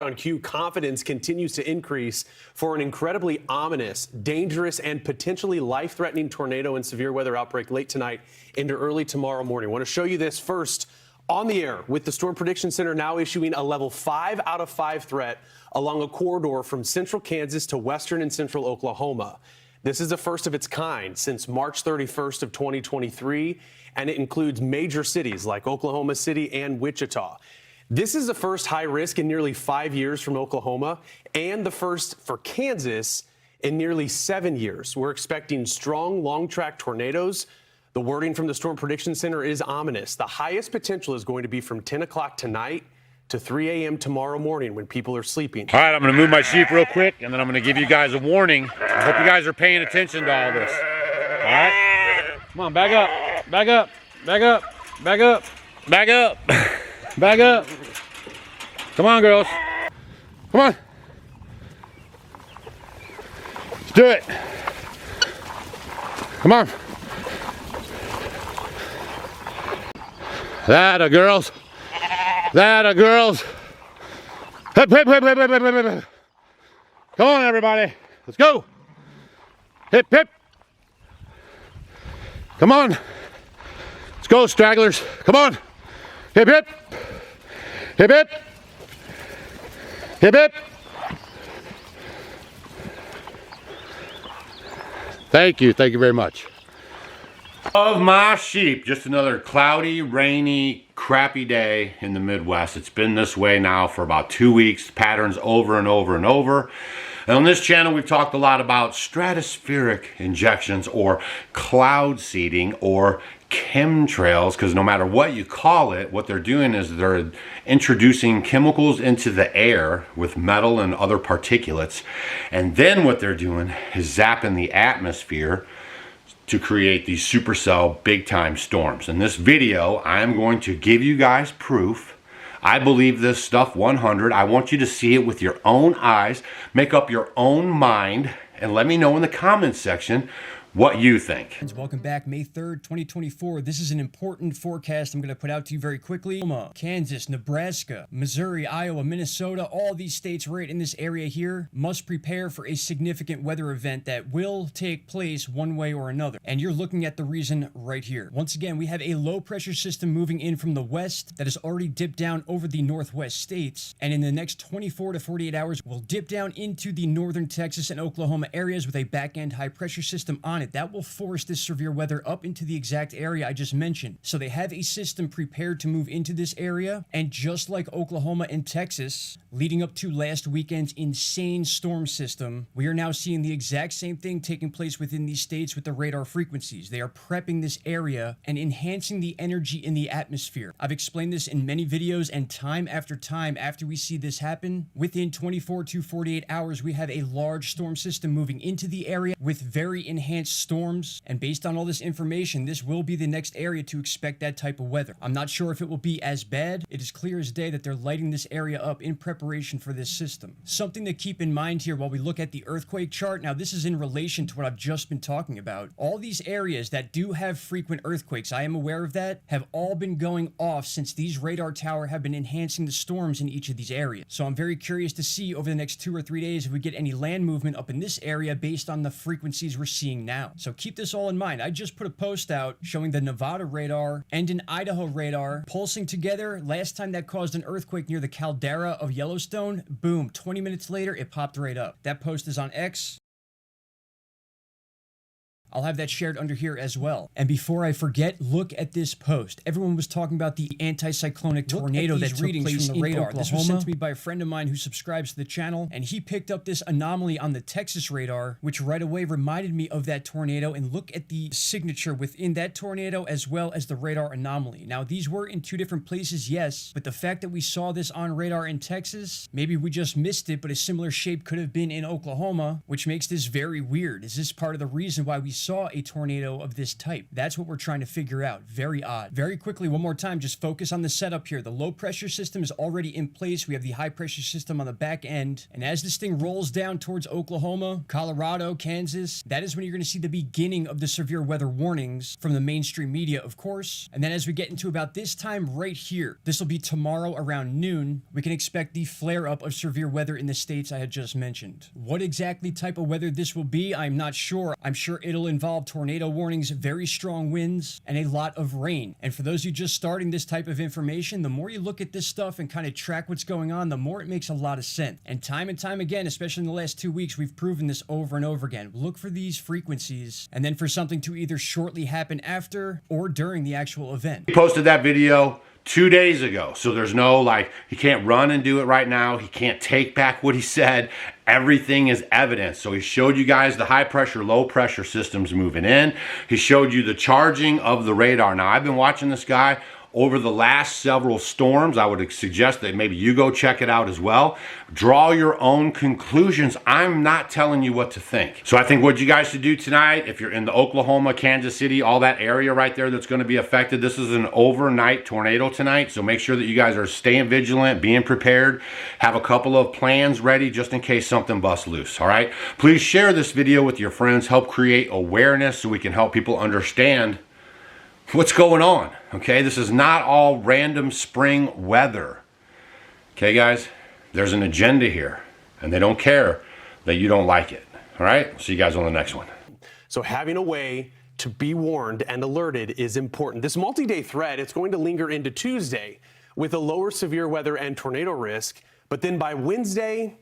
On cue, confidence continues to increase for an incredibly ominous, dangerous, and potentially life-threatening tornado and severe weather outbreak late tonight into early tomorrow morning. I want to show you this first on the air with the Storm Prediction Center now issuing a level 5 out of 5 threat along a corridor from central Kansas to western and central Oklahoma. This is the first of its kind since March 31st of 2023, and it includes major cities like Oklahoma City and Wichita. This is the first high risk in nearly 5 years from Oklahoma and the first for Kansas in nearly 7 years. We're expecting strong, long-track tornadoes. The wording from the Storm Prediction Center is ominous. The highest potential is going to be from 10 o'clock tonight to 3 a.m. tomorrow morning when people are sleeping. All right, I'm going to move my sheep real quick, and then I'm going to give you guys a warning. I hope you guys are paying attention to all this. All right? Come on, back up, back up, back up, back up, back up. Back up. Come on, girls. Come on. Let's do it. Come on. That girls. That girls. Hip, hip, hip, hip, hip, hip, hip, hip. Come on, everybody. Let's go. Hip, hip. Come on. Let's go, stragglers. Come on. Hip, hip. Hip, hip. Hip, hip. Thank you very much. Of my sheep, just another cloudy, rainy, crappy day in the Midwest. It's been this way now for about 2 weeks, patterns over and over and over. And on this channel, we've talked a lot about stratospheric injections or cloud seeding or chemtrails, because no matter what you call it, what they're doing is they're introducing chemicals into the air with metal and other particulates. And then what they're doing is zapping the atmosphere to create these supercell big time storms. In this video, I'm going to give you guys proof. I believe this stuff 100. I want you to see it with your own eyes, make up your own mind, and let me know in the comments section what you think. Welcome back, May 3rd, 2024. This is an important forecast I'm going to put out to you very quickly. Oklahoma, Kansas, Nebraska, Missouri, Iowa, Minnesota, all these states right in this area here must prepare for a significant weather event that will take place one way or another. And you're looking at the reason right here. Once again, we have a low pressure system moving in from the west that has already dipped down over the northwest states. And in the next 24 to 48 hours, will dip down into the northern Texas and Oklahoma areas with a back end high pressure system on it. That will force this severe weather up into the exact area I just mentioned. So they have a system prepared to move into this area, and just like Oklahoma and Texas, leading up to last weekend's insane storm system, we are now seeing the exact same thing taking place within these states with the radar frequencies. They are prepping this area and enhancing the energy in the atmosphere. I've explained this in many videos, and time after time after we see this happen, within 24 to 48 hours, we have a large storm system moving into the area with very enhanced storms, and based on all this information, this will be the next area to expect that type of weather. I'm not sure if it will be as bad. It is clear as day that they're lighting this area up in preparation for this system. Something to keep in mind here while we look at the earthquake chart. Now, this is in relation to what I've just been talking about. All these areas that do have frequent earthquakes, I am aware of that, have all been going off since these radar towers have been enhancing the storms in each of these areas. So I'm very curious to see over the next 2 or 3 days if we get any land movement up in this area based on the frequencies we're seeing now. So keep this all in mind. I just put a post out showing the Nevada radar and an Idaho radar pulsing together. Last time that caused an earthquake near the caldera of Yellowstone, boom, 20 minutes later, it popped right up. That post is on X. I'll have that shared under here as well. And before I forget, look at this post. Everyone was talking about the anticyclonic tornado that took place from the radar. This was sent to me by a friend of mine who subscribes to the channel, and he picked up this anomaly on the Texas radar, which right away reminded me of that tornado. And look at the signature within that tornado as well as the radar anomaly. Now, these were in 2 different places, yes, but the fact that we saw this on radar in Texas, maybe we just missed it, but a similar shape could have been in Oklahoma, which makes this very weird. Is this part of the reason why we saw a tornado of this type? That's what we're trying to figure out. Very odd. Very quickly, one more time, just focus on the setup here. The low pressure system is already in place. We have the high pressure system on the back end. And as this thing rolls down towards Oklahoma, Colorado, Kansas, that is when you're going to see the beginning of the severe weather warnings from the mainstream media, of course. And then as we get into about this time right here, this will be tomorrow around noon, we can expect the flare up of severe weather in the states I had just mentioned. What exactly type of weather this will be, I'm not sure. I'm sure it'll involve tornado warnings, very strong winds, and a lot of rain. And for those of you just starting this type of information, the more you look at this stuff and kind of track what's going on, the more it makes a lot of sense. And time again, especially in the last 2 weeks, we've proven this over and over again. Look for these frequencies and then for something to either shortly happen after or during the actual event. He posted that video 2 days ago. So there's no like, he can't run and do it right now. He can't take back what he said. Everything is evidence. So he showed you guys the high pressure, low pressure systems moving in. He showed you the charging of the radar. Now I've been watching this guy over the last several storms. I would suggest that maybe you go check it out as well. Draw your own conclusions. I'm not telling you what to think. So I think what you guys should do tonight, if you're in the Oklahoma, Kansas City, all that area right there that's going to be affected, this is an overnight tornado tonight. So make sure that you guys are staying vigilant, being prepared, have a couple of plans ready just in case something busts loose. All right. Please share this video with your friends. Help create awareness so we can help people understand what's going on. Okay, this is not all random spring weather. Okay, guys, there's an agenda here, and they don't care that you don't like it. All right, see you guys on the next one. So having a way to be warned and alerted is important. This multi-day threat, it's going to linger into Tuesday with a lower severe weather and tornado risk, but then by Wednesday,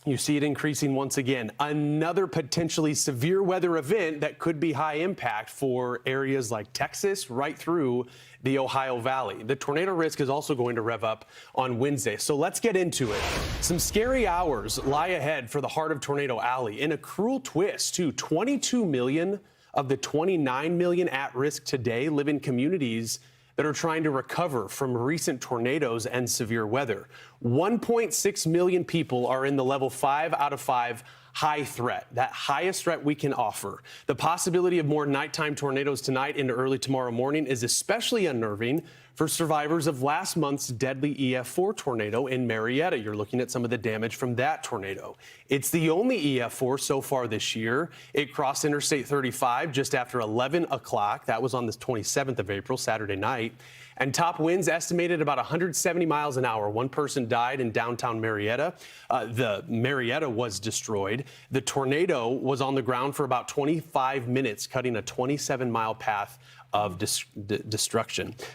you see it increasing once again. Another potentially severe weather event that could be high impact for areas like Texas, right through the Ohio Valley. The tornado risk is also going to rev up on Wednesday. So let's get into it. Some scary hours lie ahead for the heart of Tornado Alley. In a cruel twist, too, 22 million of the 29 million at risk today live in communities that are trying to recover from recent tornadoes and severe weather. 1.6 million people are in the level 5 out of 5 high threat, that highest threat we can offer. The possibility of more nighttime tornadoes tonight into early tomorrow morning is especially unnerving for survivors of last month's deadly EF4 tornado in Marietta. You're looking at some of the damage from that tornado. It's the only EF4 so far this year. It crossed Interstate 35 just after 11 o'clock. That was on the 27th of April, Saturday night. And top winds estimated about 170 miles an hour. One person died in downtown Marietta. The Marietta was destroyed. The tornado was on the ground for about 25 minutes, cutting a 27-mile path of destruction.